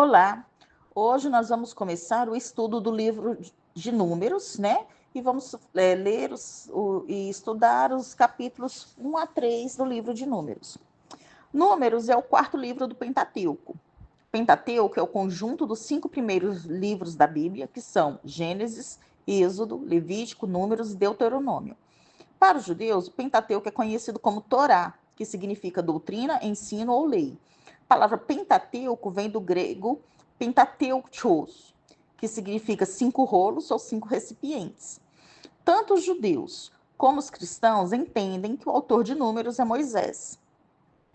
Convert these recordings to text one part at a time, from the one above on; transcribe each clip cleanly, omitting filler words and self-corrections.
Olá, hoje nós vamos começar o estudo do livro de Números, né? E vamos ler e estudar os capítulos 1 a 3 do livro de Números. Números é o quarto livro do Pentateuco. Pentateuco é o conjunto dos 5 primeiros livros da Bíblia, que são Gênesis, Êxodo, Levítico, Números e Deuteronômio. Para os judeus, o Pentateuco é conhecido como Torá, que significa doutrina, ensino ou lei. A palavra Pentateuco vem do grego Pentateuchos, que significa 5 rolos ou 5 recipientes. Tanto os judeus como os cristãos entendem que o autor de Números é Moisés.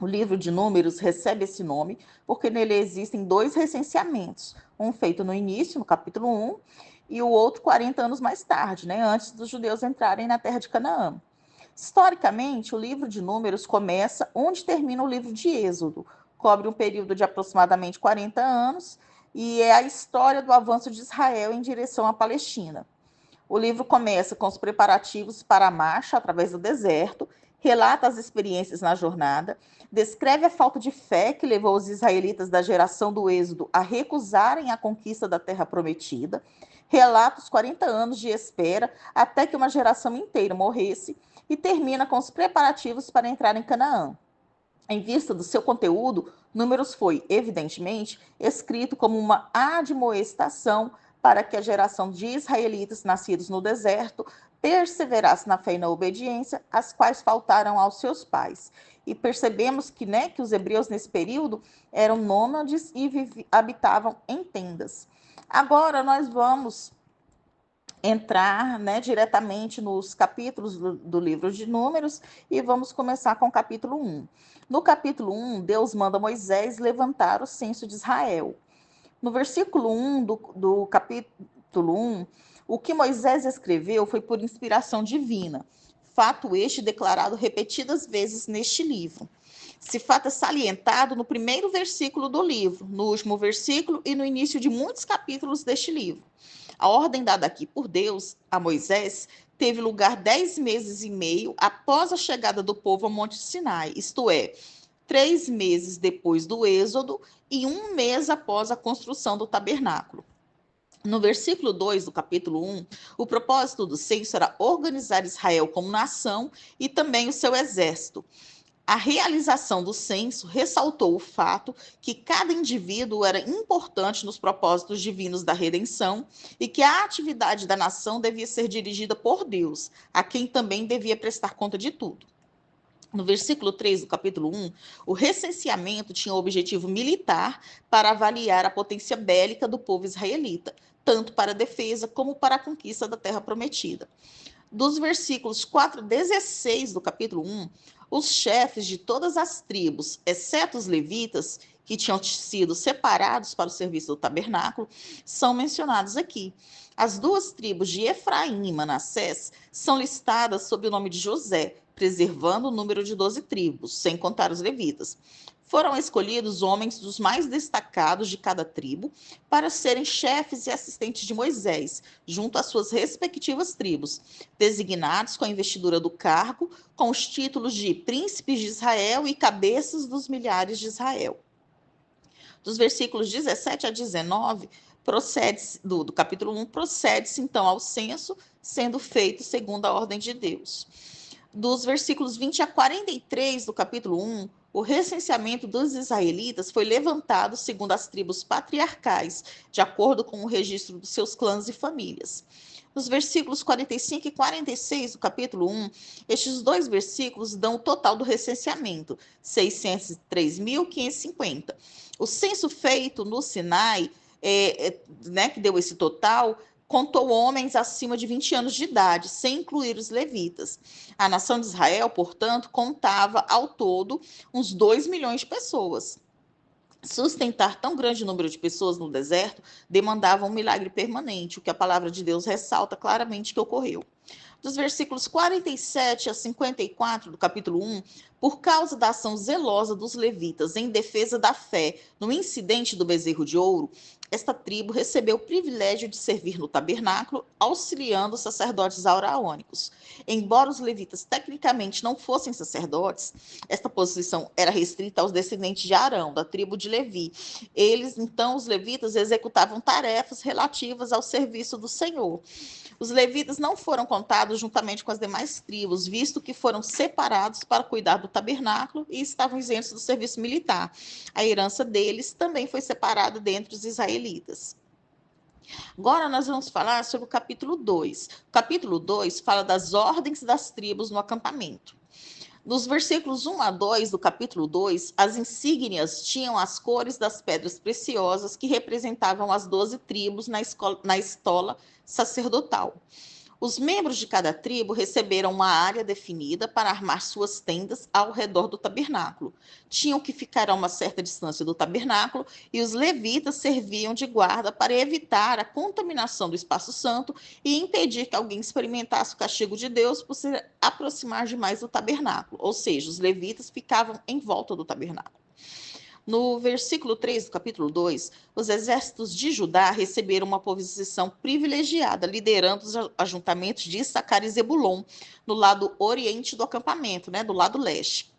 O livro de Números recebe esse nome porque nele existem 2 recenseamentos, um feito no início, no capítulo 1, e o outro 40 anos mais tarde, né, antes dos judeus entrarem na terra de Canaã. Historicamente, o livro de Números começa onde termina o livro de Êxodo, cobre um período de aproximadamente 40 anos e é a história do avanço de Israel em direção à Palestina. O livro começa com os preparativos para a marcha através do deserto, relata as experiências na jornada, descreve a falta de fé que levou os israelitas da geração do Êxodo a recusarem a conquista da terra prometida, relata os 40 anos de espera até que uma geração inteira morresse e termina com os preparativos para entrar em Canaã. Em vista do seu conteúdo, Números foi, evidentemente, escrito como uma admoestação para que a geração de israelitas nascidos no deserto perseverasse na fé e na obediência, as quais faltaram aos seus pais. E percebemos que os hebreus nesse período eram nômades e habitavam em tendas. Agora nós vamos entrar diretamente nos capítulos do livro de Números e vamos começar com o capítulo 1. No capítulo 1, Deus manda Moisés levantar o censo de Israel. No versículo 1 do capítulo 1, o que Moisés escreveu foi por inspiração divina, fato este declarado repetidas vezes neste livro. Esse fato é salientado no primeiro versículo do livro, no último versículo e no início de muitos capítulos deste livro. A ordem dada aqui por Deus a Moisés teve lugar 10 meses e meio após a chegada do povo ao Monte Sinai, isto é, 3 meses depois do Êxodo e 1 mês após a construção do tabernáculo. No versículo 2 do capítulo 1, o propósito do censo era organizar Israel como nação e também o seu exército. A realização do censo ressaltou o fato que cada indivíduo era importante nos propósitos divinos da redenção e que a atividade da nação devia ser dirigida por Deus, a quem também devia prestar conta de tudo. No versículo 3 do capítulo 1, o recenseamento tinha o objetivo militar para avaliar a potência bélica do povo israelita, tanto para a defesa como para a conquista da terra prometida. Dos versículos 4 a 16 do capítulo 1, os chefes de todas as tribos, exceto os levitas, que tinham sido separados para o serviço do tabernáculo, são mencionados aqui. As 2 tribos de Efraim e Manassés são listadas sob o nome de José, preservando o número de 12 tribos, sem contar os levitas. Foram escolhidos homens dos mais destacados de cada tribo para serem chefes e assistentes de Moisés, junto às suas respectivas tribos, designados com a investidura do cargo, com os títulos de príncipes de Israel e cabeças dos milhares de Israel. Dos versículos 17 a 19, do capítulo 1, procede-se então ao censo, sendo feito segundo a ordem de Deus. Dos versículos 20 a 43 do capítulo 1, o recenseamento dos israelitas foi levantado segundo as tribos patriarcais, de acordo com o registro dos seus clãs e famílias. Nos versículos 45 e 46 do capítulo 1, estes 2 versículos dão o total do recenseamento, 603.550. O censo feito no Sinai, que deu esse total, contou homens acima de 20 anos de idade, sem incluir os levitas. A nação de Israel, portanto, contava ao todo uns 2 milhões de pessoas. Sustentar tão grande número de pessoas no deserto demandava um milagre permanente, o que a palavra de Deus ressalta claramente que ocorreu. Dos versículos 47 a 54 do capítulo 1, por causa da ação zelosa dos levitas em defesa da fé no incidente do bezerro de ouro, esta tribo recebeu o privilégio de servir no tabernáculo, auxiliando os sacerdotes araônicos. Embora os levitas tecnicamente não fossem sacerdotes, esta posição era restrita aos descendentes de Arão, da tribo de Levi. Eles, então, os levitas, executavam tarefas relativas ao serviço do Senhor. Os levitas não foram contados juntamente com as demais tribos, visto que foram separados para cuidar do tabernáculo e estavam isentos do serviço militar. A herança deles também foi separada dentre os israelitas. Agora nós vamos falar sobre o capítulo 2. O capítulo 2 fala das ordens das tribos no acampamento. Nos versículos 1 a 2 do capítulo 2, as insígnias tinham as cores das pedras preciosas que representavam as 12 tribos na estola sacerdotal. Os membros de cada tribo receberam uma área definida para armar suas tendas ao redor do tabernáculo. Tinham que ficar a uma certa distância do tabernáculo e os levitas serviam de guarda para evitar a contaminação do espaço santo e impedir que alguém experimentasse o castigo de Deus por se aproximar demais do tabernáculo. Ou seja, os levitas ficavam em volta do tabernáculo. No versículo 3 do capítulo 2, os exércitos de Judá receberam uma posição privilegiada, liderando os ajuntamentos de Issacar e Zebulon, no lado oriente do acampamento, do lado leste.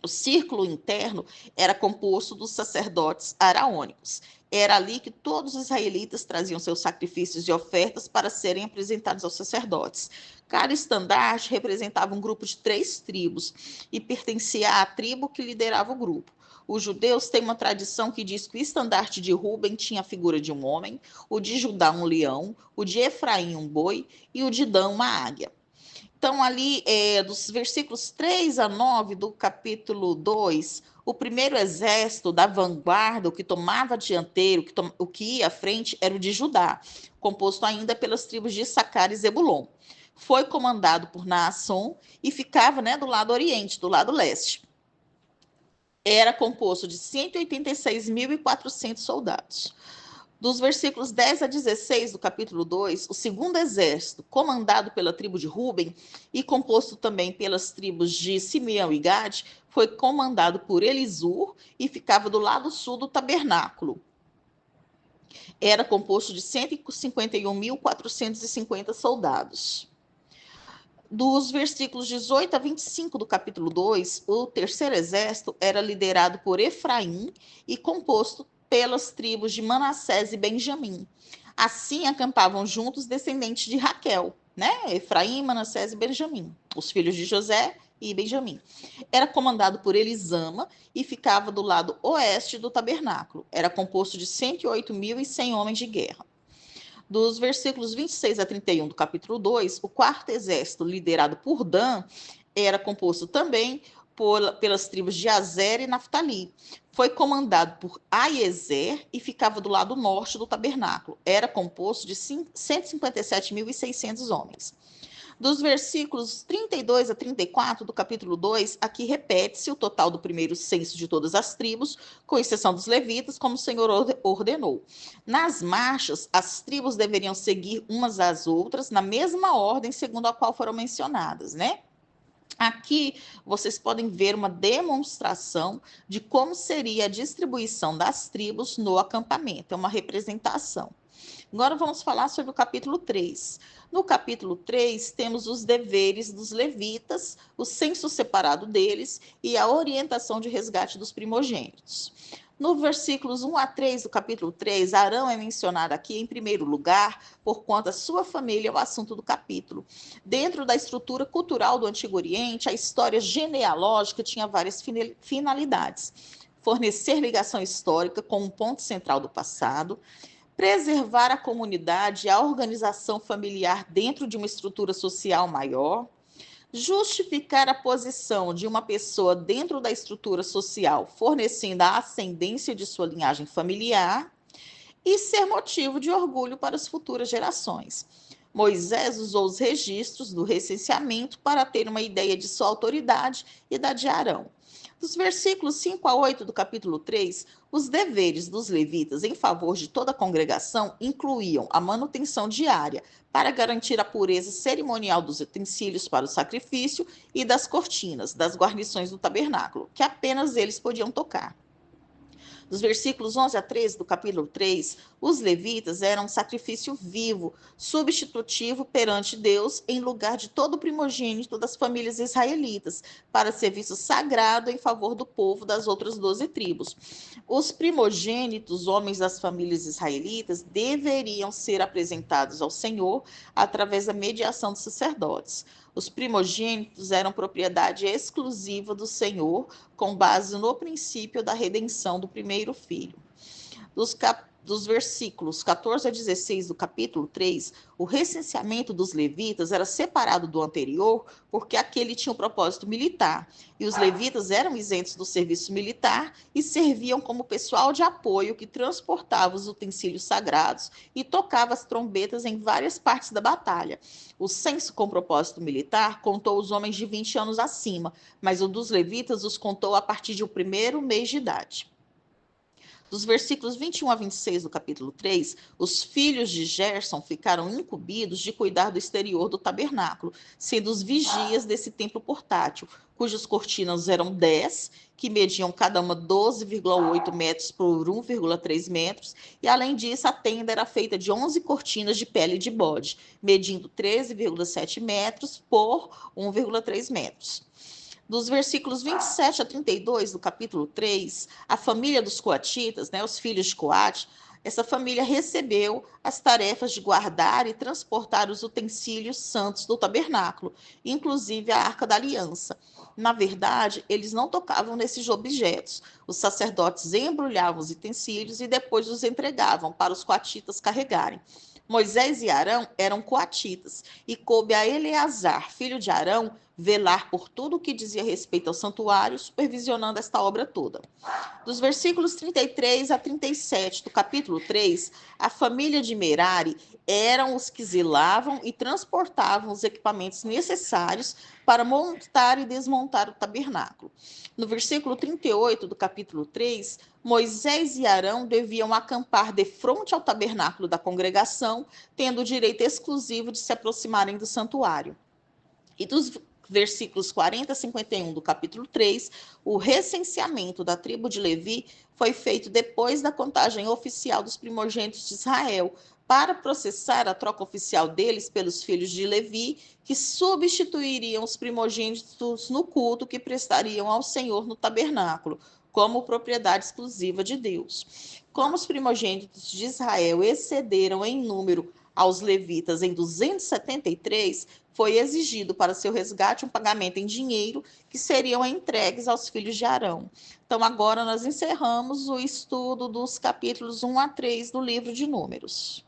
O círculo interno era composto dos sacerdotes araônicos. Era ali que todos os israelitas traziam seus sacrifícios e ofertas para serem apresentados aos sacerdotes. Cada estandarte representava um grupo de 3 tribos e pertencia à tribo que liderava o grupo. Os judeus têm uma tradição que diz que o estandarte de Ruben tinha a figura de um homem, o de Judá um leão, o de Efraim um boi e o de Dan uma águia. Então, ali, dos versículos 3 a 9 do capítulo 2, o primeiro exército da vanguarda, o que tomava dianteiro, o que ia à frente, era o de Judá, composto ainda pelas tribos de Issacar e Zebulon. Foi comandado por Naasson e ficava do lado oriente, do lado leste. Era composto de 186.400 soldados. Dos versículos 10 a 16 do capítulo 2, o segundo exército, comandado pela tribo de Ruben e composto também pelas tribos de Simeão e Gade, foi comandado por Elisur e ficava do lado sul do tabernáculo. Era composto de 151.450 soldados. Dos versículos 18 a 25 do capítulo 2, o terceiro exército era liderado por Efraim e composto pelas tribos de Manassés e Benjamim. Assim acampavam juntos descendentes de Raquel, Efraim, Manassés e Benjamim, os filhos de José e Benjamim. Era comandado por Elisama e ficava do lado oeste do tabernáculo. Era composto de 108.100 homens de guerra. Dos versículos 26 a 31 do capítulo 2, o quarto exército, liderado por Dan, era composto também pelas tribos de Azer e Naftali. Foi comandado por Aiezer e ficava do lado norte do tabernáculo. Era composto de 157.600 homens. Dos versículos 32 a 34 do capítulo 2, aqui repete-se o total do primeiro censo de todas as tribos, com exceção dos levitas, como o Senhor ordenou. Nas marchas, as tribos deveriam seguir umas às outras, na mesma ordem segundo a qual foram mencionadas, Aqui vocês podem ver uma demonstração de como seria a distribuição das tribos no acampamento, é uma representação. Agora vamos falar sobre o capítulo 3. No capítulo 3, temos os deveres dos levitas, o censo separado deles e a orientação de resgate dos primogênitos. No versículos 1 a 3 do capítulo 3, Arão é mencionado aqui em primeiro lugar, por conta da sua família é o assunto do capítulo. Dentro da estrutura cultural do Antigo Oriente, a história genealógica tinha várias finalidades. Fornecer ligação histórica com um ponto central do passado, preservar a comunidade e a organização familiar dentro de uma estrutura social maior, justificar a posição de uma pessoa dentro da estrutura social, fornecendo a ascendência de sua linhagem familiar, e ser motivo de orgulho para as futuras gerações. Moisés usou os registros do recenseamento para ter uma ideia de sua autoridade e da de Arão. Dos versículos 5 a 8 do capítulo 3, os deveres dos levitas em favor de toda a congregação incluíam a manutenção diária para garantir a pureza cerimonial dos utensílios para o sacrifício e das cortinas, das guarnições do tabernáculo, que apenas eles podiam tocar. Dos versículos 11 a 13 do capítulo 3, os levitas eram um sacrifício vivo, substitutivo perante Deus, em lugar de todo o primogênito das famílias israelitas, para serviço sagrado em favor do povo das outras 12 tribos. Os primogênitos, homens das famílias israelitas, deveriam ser apresentados ao Senhor através da mediação dos sacerdotes. Os primogênitos eram propriedade exclusiva do Senhor, com base no princípio da redenção do primeiro filho. Dos versículos 14 a 16 do capítulo 3, o recenseamento dos levitas era separado do anterior porque aquele tinha um propósito militar, e os levitas eram isentos do serviço militar e serviam como pessoal de apoio que transportava os utensílios sagrados e tocava as trombetas em várias partes da batalha. O censo com propósito militar contou os homens de 20 anos acima, mas o dos levitas os contou a partir do primeiro mês de idade. Dos versículos 21 a 26 do capítulo 3, os filhos de Gerson ficaram incumbidos de cuidar do exterior do tabernáculo, sendo os vigias desse templo portátil, cujas cortinas eram 10, que mediam cada uma 12,8 metros por 1,3 metros, e além disso a tenda era feita de 11 cortinas de pele de bode, medindo 13,7 metros por 1,3 metros. Dos versículos 27 a 32 do capítulo 3, a família dos coatitas, os filhos de Coate, essa família recebeu as tarefas de guardar e transportar os utensílios santos do tabernáculo, inclusive a Arca da Aliança. Na verdade, eles não tocavam nesses objetos. Os sacerdotes embrulhavam os utensílios e depois os entregavam para os coatitas carregarem. Moisés e Arão eram coatitas, e coube a Eleazar, filho de Arão, velar por tudo o que dizia respeito ao santuário, supervisionando esta obra toda. Dos versículos 33 a 37 do capítulo 3, a família de Merari eram os que zelavam e transportavam os equipamentos necessários para montar e desmontar o tabernáculo. No versículo 38 do capítulo 3, Moisés e Arão deviam acampar de frente ao tabernáculo da congregação, tendo o direito exclusivo de se aproximarem do santuário. E dos versículos 40 a 51 do capítulo 3, o recenseamento da tribo de Levi foi feito depois da contagem oficial dos primogênitos de Israel, para processar a troca oficial deles pelos filhos de Levi, que substituiriam os primogênitos no culto que prestariam ao Senhor no tabernáculo, como propriedade exclusiva de Deus. Como os primogênitos de Israel excederam em número aos levitas em 273, foi exigido para seu resgate um pagamento em dinheiro que seriam entregues aos filhos de Arão. Então, agora nós encerramos o estudo dos capítulos 1 a 3 do livro de Números.